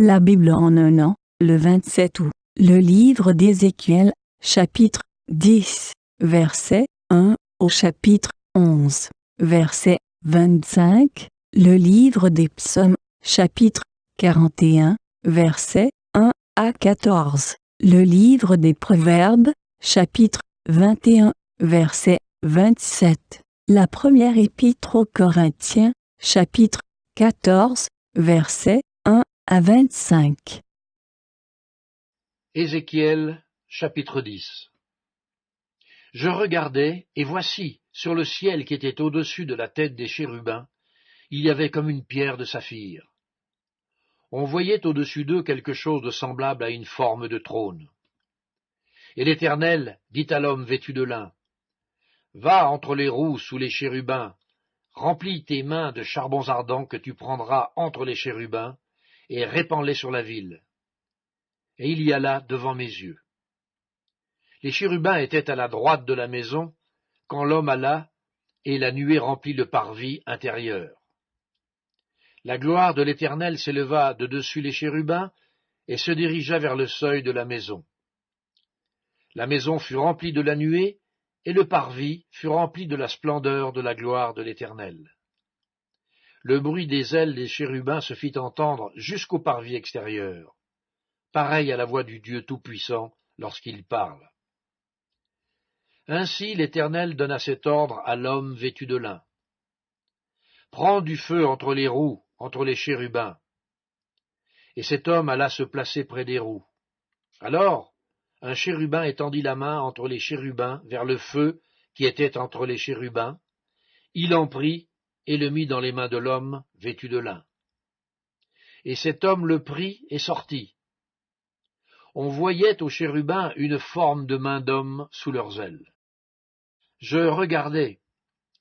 La Bible en un an, le 27 août. Le livre d'Ézéchiel, chapitre 10, verset 1 au chapitre 11, verset 25. Le livre des psaumes, chapitre 41, verset 1 à 14. Le livre des proverbes, chapitre 21, verset 27. La première épître aux Corinthiens, chapitre 14, verset 1 à 25. Ézéchiel, chapitre 10. Je regardais, et voici, sur le ciel qui était au-dessus de la tête des chérubins, il y avait comme une pierre de saphir. On voyait au-dessus d'eux quelque chose de semblable à une forme de trône. Et l'Éternel dit à l'homme vêtu de lin, « Va entre les roues sous les chérubins, remplis tes mains de charbons ardents que tu prendras entre les chérubins, et répands-les sur la ville. » Et il y alla devant mes yeux. Les chérubins étaient à la droite de la maison, quand l'homme alla, et la nuée remplit le parvis intérieur. La gloire de l'Éternel s'éleva de dessus les chérubins, et se dirigea vers le seuil de la maison. La maison fut remplie de la nuée, et le parvis fut rempli de la splendeur de la gloire de l'Éternel. Le bruit des ailes des chérubins se fit entendre jusqu'au parvis extérieur, pareil à la voix du Dieu Tout-Puissant lorsqu'il parle. Ainsi l'Éternel donna cet ordre à l'homme vêtu de lin. Prends du feu entre les roues, entre les chérubins. Et cet homme alla se placer près des roues. Alors, un chérubin étendit la main entre les chérubins vers le feu qui était entre les chérubins. Il en prit et le mit dans les mains de l'homme vêtu de lin. Et cet homme le prit et sortit. On voyait aux chérubins une forme de main d'homme sous leurs ailes. Je regardai,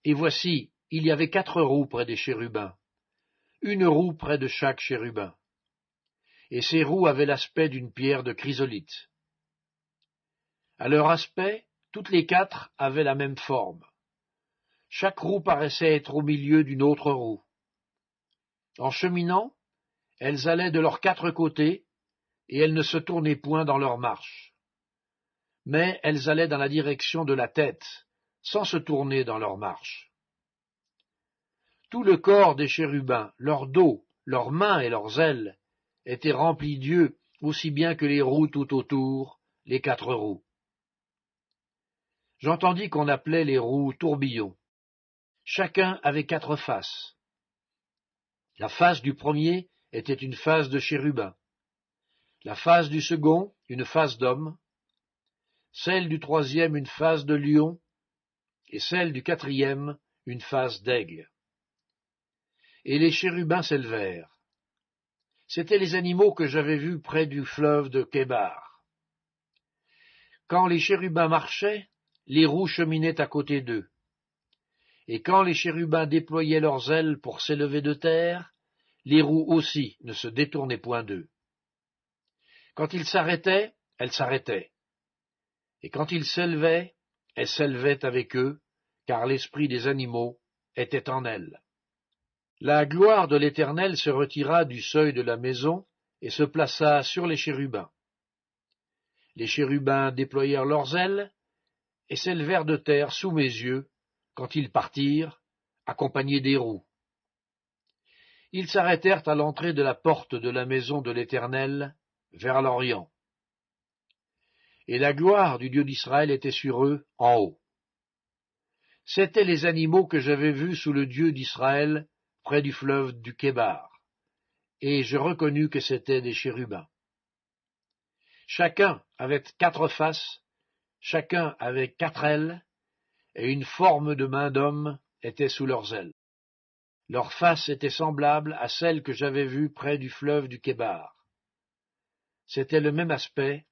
et voici, il y avait 4 roues près des chérubins, une roue près de chaque chérubin. Et ces roues avaient l'aspect d'une pierre de chrysolite. À leur aspect, toutes les 4 avaient la même forme. Chaque roue paraissait être au milieu d'une autre roue. En cheminant, elles allaient de leurs 4 côtés, et elles ne se tournaient point dans leur marche. Mais elles allaient dans la direction de la tête, sans se tourner dans leur marche. Tout le corps des chérubins, leur dos, leurs mains et leurs ailes, était rempli d'yeux, aussi bien que les roues tout autour, les 4 roues. J'entendis qu'on appelait les roues tourbillons. Chacun avait 4 faces. La face du premier était une face de chérubin, la face du second une face d'homme, celle du troisième une face de lion, et celle du quatrième une face d'aigle. Et les chérubins s'élevèrent. C'étaient les animaux que j'avais vus près du fleuve de Kébar. Quand les chérubins marchaient, les roues cheminaient à côté d'eux. Et quand les chérubins déployaient leurs ailes pour s'élever de terre, les roues aussi ne se détournaient point d'eux. Quand ils s'arrêtaient, elles s'arrêtaient. Et quand ils s'élevaient, elles s'élevaient avec eux, car l'esprit des animaux était en elles. La gloire de l'Éternel se retira du seuil de la maison et se plaça sur les chérubins. Les chérubins déployèrent leurs ailes et s'élevèrent de terre sous mes yeux quand ils partirent, accompagnés des roues. Ils s'arrêtèrent à l'entrée de la porte de la maison de l'Éternel, vers l'Orient. Et la gloire du Dieu d'Israël était sur eux en haut. C'étaient les animaux que j'avais vus sous le Dieu d'Israël près du fleuve du Kébar, et je reconnus que c'étaient des chérubins. Chacun avait 4 faces, chacun avait 4 ailes, et une forme de main d'homme était sous leurs ailes. Leurs faces étaient semblables à celles que j'avais vues près du fleuve du Kébar. C'était le même aspect,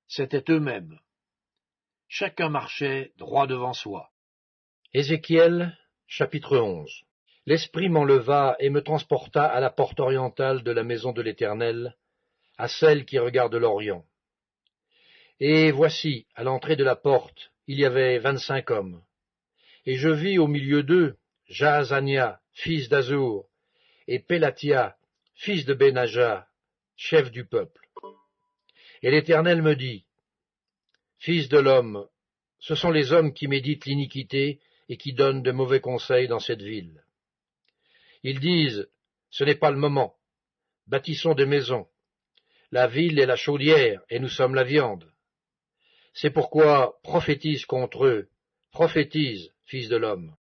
c'étaient eux-mêmes. Chacun marchait droit devant soi. Ézéchiel, chapitre 11. L'Esprit m'enleva et me transporta à la porte orientale de la maison de l'Éternel, à celle qui regarde l'Orient. Et voici, à l'entrée de la porte, il y avait 25 hommes. Et je vis au milieu d'eux Jaazania, fils d'Azur, et Pélatia, fils de Benaja, chef du peuple. Et l'Éternel me dit, Fils de l'homme, ce sont les hommes qui méditent l'iniquité et qui donnent de mauvais conseils dans cette ville. Ils disent, ce n'est pas le moment, bâtissons des maisons. La ville est la chaudière et nous sommes la viande. C'est pourquoi prophétise contre eux, prophétise, fils de l'homme.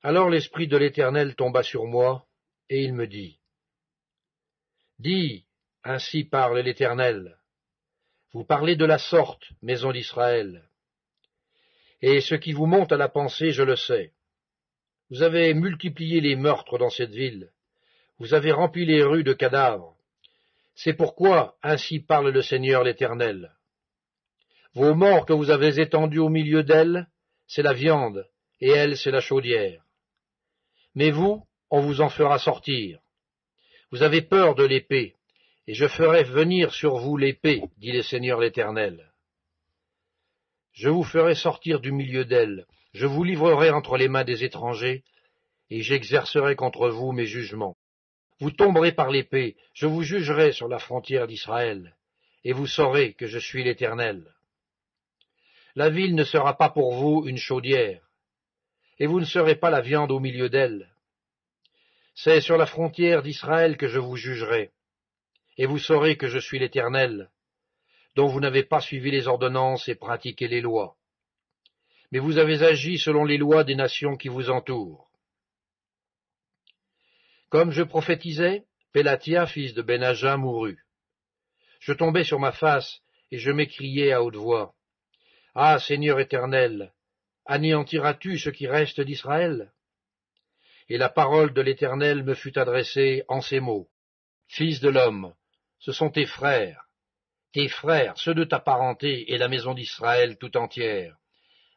Alors l'Esprit de l'Éternel tomba sur moi, et il me dit, Dis, ainsi parle l'Éternel, vous parlez de la sorte, maison d'Israël. Et ce qui vous monte à la pensée, je le sais. Vous avez multiplié les meurtres dans cette ville, vous avez rempli les rues de cadavres. C'est pourquoi, ainsi parle le Seigneur l'Éternel. Vos morts que vous avez étendus au milieu d'elles, c'est la viande, et elle, c'est la chaudière. Mais vous, on vous en fera sortir. Vous avez peur de l'épée, et je ferai venir sur vous l'épée, dit le Seigneur l'Éternel. Je vous ferai sortir du milieu d'elle, je vous livrerai entre les mains des étrangers, et j'exercerai contre vous mes jugements. Vous tomberez par l'épée, je vous jugerai sur la frontière d'Israël, et vous saurez que je suis l'Éternel. La ville ne sera pas pour vous une chaudière, et vous ne serez pas la viande au milieu d'elle. C'est sur la frontière d'Israël que je vous jugerai, et vous saurez que je suis l'Éternel, dont vous n'avez pas suivi les ordonnances et pratiqué les lois. Mais vous avez agi selon les lois des nations qui vous entourent. Comme je prophétisais, Pélatia, fils de Benhaja, mourut. Je tombai sur ma face, et je m'écriai à haute voix. Ah, Seigneur éternel, anéantiras-tu ce qui reste d'Israël? Et la parole de l'Éternel me fut adressée en ces mots. Fils de l'homme, ce sont tes frères, ceux de ta parenté et la maison d'Israël tout entière,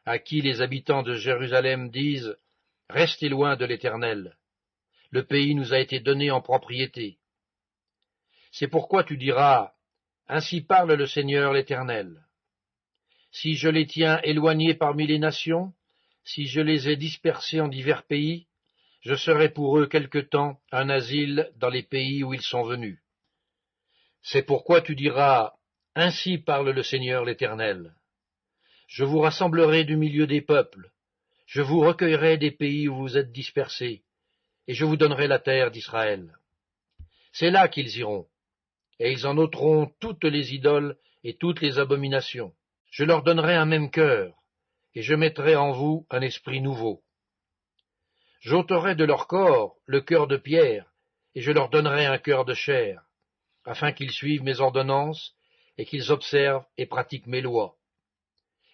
à qui les habitants de Jérusalem disent, restez loin de l'Éternel. Le pays nous a été donné en propriété. C'est pourquoi tu diras, ainsi parle le Seigneur l'Éternel. Si je les tiens éloignés parmi les nations, si je les ai dispersés en divers pays, je serai pour eux quelque temps un asile dans les pays où ils sont venus. C'est pourquoi tu diras, ainsi parle le Seigneur l'Éternel. Je vous rassemblerai du milieu des peuples, je vous recueillerai des pays où vous êtes dispersés, et je vous donnerai la terre d'Israël. C'est là qu'ils iront, et ils en ôteront toutes les idoles et toutes les abominations. Je leur donnerai un même cœur, et je mettrai en vous un esprit nouveau. J'ôterai de leur corps le cœur de pierre, et je leur donnerai un cœur de chair, afin qu'ils suivent mes ordonnances, et qu'ils observent et pratiquent mes lois.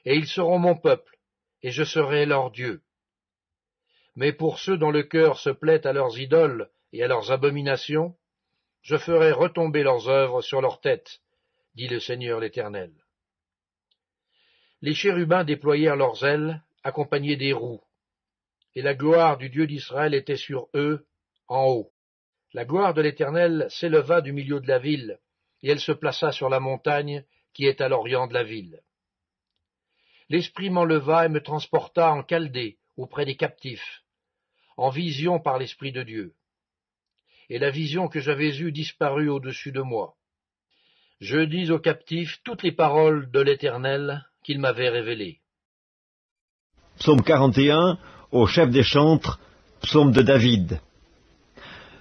Et ils seront mon peuple, et je serai leur Dieu. Mais pour ceux dont le cœur se plaît à leurs idoles et à leurs abominations, je ferai retomber leurs œuvres sur leurs têtes, dit le Seigneur l'Éternel. Les chérubins déployèrent leurs ailes, accompagnés des roues, et la gloire du Dieu d'Israël était sur eux, en haut. La gloire de l'Éternel s'éleva du milieu de la ville, et elle se plaça sur la montagne qui est à l'orient de la ville. L'Esprit m'enleva et me transporta en Chaldée, auprès des captifs, en vision par l'Esprit de Dieu. Et la vision que j'avais eue disparut au-dessus de moi. Je dis aux captifs toutes les paroles de l'Éternel qu'il m'avait révélées. Psaume 41, au chef des chantres, psaume de David.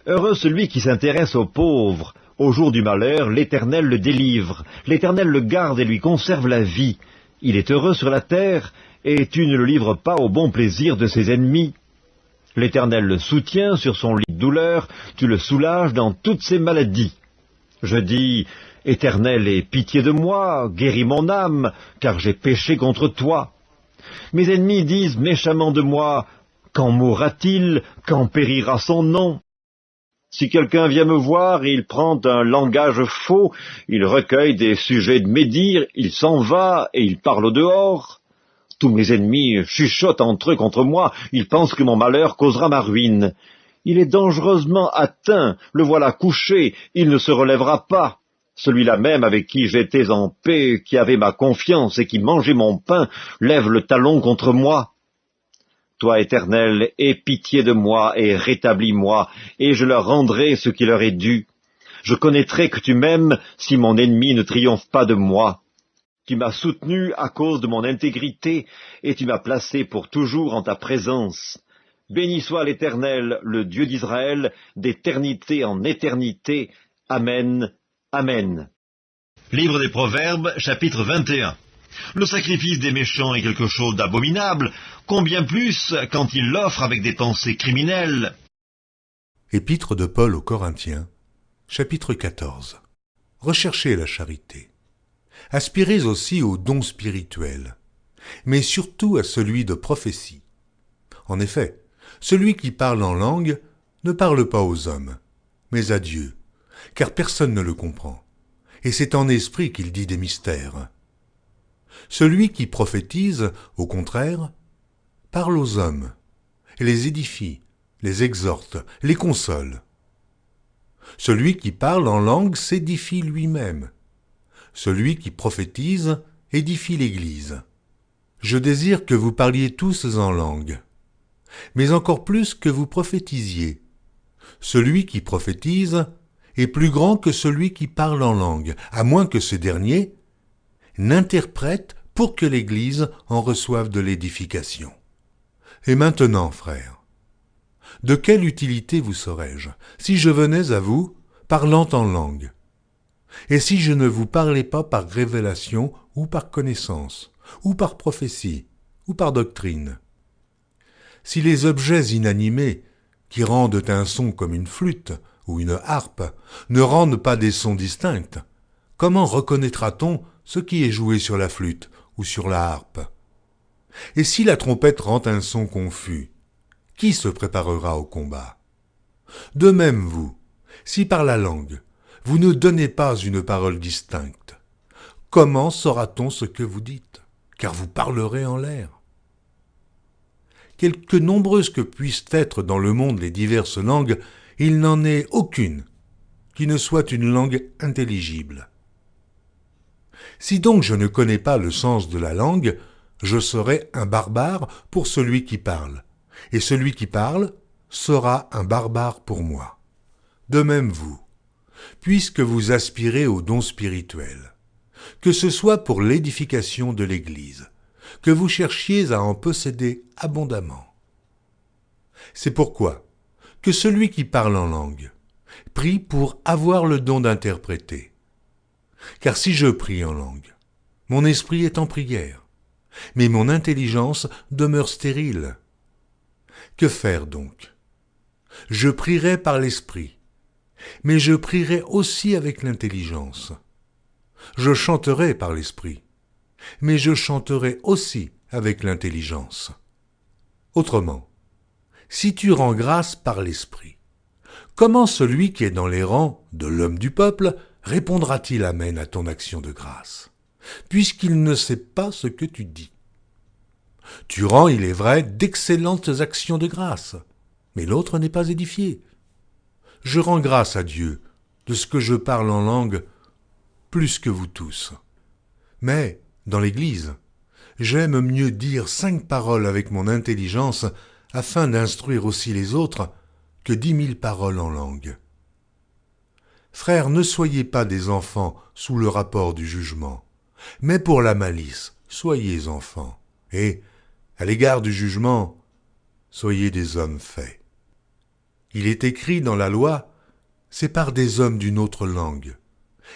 Heureux celui qui s'intéresse aux pauvres. Au jour du malheur, l'Éternel le délivre. L'Éternel le garde et lui conserve la vie. Il est heureux sur la terre, et tu ne le livres pas au bon plaisir de ses ennemis. L'Éternel le soutient sur son lit de douleur, tu le soulages dans toutes ses maladies. Je dis, Éternel, aie pitié de moi, guéris mon âme, car j'ai péché contre toi. Mes ennemis disent méchamment de moi, quand mourra-t-il, quand périra son nom? Si quelqu'un vient me voir, il prend un langage faux, il recueille des sujets de médire, il s'en va et il parle au dehors. Tous mes ennemis chuchotent entre eux contre moi, ils pensent que mon malheur causera ma ruine. Il est dangereusement atteint, le voilà couché, il ne se relèvera pas. Celui-là même avec qui j'étais en paix, qui avait ma confiance et qui mangeait mon pain, lève le talon contre moi. Toi, Éternel, aie pitié de moi et rétablis-moi, et je leur rendrai ce qui leur est dû. Je connaîtrai que tu m'aimes si mon ennemi ne triomphe pas de moi. Tu m'as soutenu à cause de mon intégrité, et tu m'as placé pour toujours en ta présence. Béni soit l'Éternel, le Dieu d'Israël, d'éternité en éternité. Amen. Amen. Livre des Proverbes, chapitre 21. Le sacrifice des méchants est quelque chose d'abominable, combien plus quand ils l'offrent avec des pensées criminelles. Épître de Paul aux Corinthiens, chapitre 14. Recherchez la charité. Aspirez aussi aux dons spirituels, mais surtout à celui de prophétie. En effet, celui qui parle en langue ne parle pas aux hommes, mais à Dieu, car personne ne le comprend, et c'est en esprit qu'il dit des mystères. Celui qui prophétise, au contraire, parle aux hommes, et les édifie, les exhorte, les console. Celui qui parle en langue s'édifie lui-même. Celui qui prophétise édifie l'Église. Je désire que vous parliez tous en langue, mais encore plus que vous prophétisiez. Celui qui prophétise est plus grand que celui qui parle en langue, à moins que ce dernier n'interprète pour que l'Église en reçoive de l'édification. Et maintenant, frères, de quelle utilité vous serais-je si je venais à vous parlant en langue, et si je ne vous parlais pas par révélation ou par connaissance, ou par prophétie, ou par doctrine? Si les objets inanimés, qui rendent un son comme une flûte ou une harpe, ne rendent pas des sons distincts, comment reconnaîtra-t-on ce qui est joué sur la flûte ou sur la harpe? Et si la trompette rend un son confus, qui se préparera au combat? De même vous, si par la langue, vous ne donnez pas une parole distincte, comment saura-t-on ce que vous dites? Car vous parlerez en l'air. Quelque nombreuses que puissent être dans le monde les diverses langues, il n'en est aucune qui ne soit une langue intelligible. Si donc je ne connais pas le sens de la langue, je serai un barbare pour celui qui parle, et celui qui parle sera un barbare pour moi. De même vous, puisque vous aspirez aux dons spirituels, que ce soit pour l'édification de l'Église, que vous cherchiez à en posséder abondamment. C'est pourquoi que celui qui parle en langue prie pour avoir le don d'interpréter. Car si je prie en langue, mon esprit est en prière, mais mon intelligence demeure stérile. Que faire donc? Je prierai par l'esprit, mais je prierai aussi avec l'intelligence. Je chanterai par l'esprit, mais je chanterai aussi avec l'intelligence. Autrement, si tu rends grâce par l'esprit, comment celui qui est dans les rangs de l'homme du peuple répondra-t-il amen à ton action de grâce, puisqu'il ne sait pas ce que tu dis? Tu rends, il est vrai, d'excellentes actions de grâce, mais l'autre n'est pas édifié. Je rends grâce à Dieu de ce que je parle en langue plus que vous tous. Mais, dans l'Église, j'aime mieux dire 5 paroles avec mon intelligence afin d'instruire aussi les autres que 10 000 paroles en langue. Frères, ne soyez pas des enfants sous le rapport du jugement, mais pour la malice, soyez enfants, et, à l'égard du jugement, soyez des hommes faits. Il est écrit dans la loi, c'est par des hommes d'une autre langue,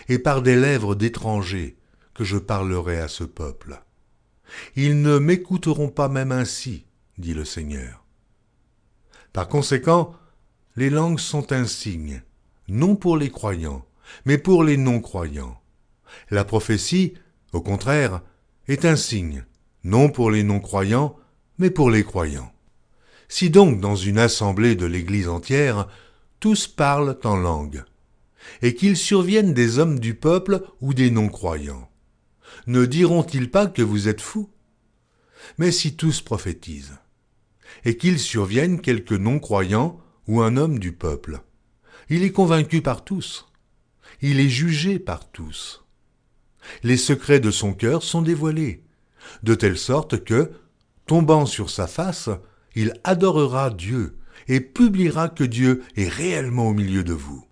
et par des lèvres d'étrangers que je parlerai à ce peuple. Ils ne m'écouteront pas même ainsi, dit le Seigneur. Par conséquent, les langues sont un signe, non pour les croyants, mais pour les non-croyants. La prophétie, au contraire, est un signe, non pour les non-croyants, mais pour les croyants. Si donc dans une assemblée de l'Église entière, tous parlent en langue, et qu'il survienne des hommes du peuple ou des non-croyants, ne diront-ils pas que vous êtes fous? Mais si tous prophétisent, et qu'il survienne quelque non-croyant ou un homme du peuple, il est convaincu par tous, il est jugé par tous. Les secrets de son cœur sont dévoilés, de telle sorte que, tombant sur sa face, il adorera Dieu et publiera que Dieu est réellement au milieu de vous.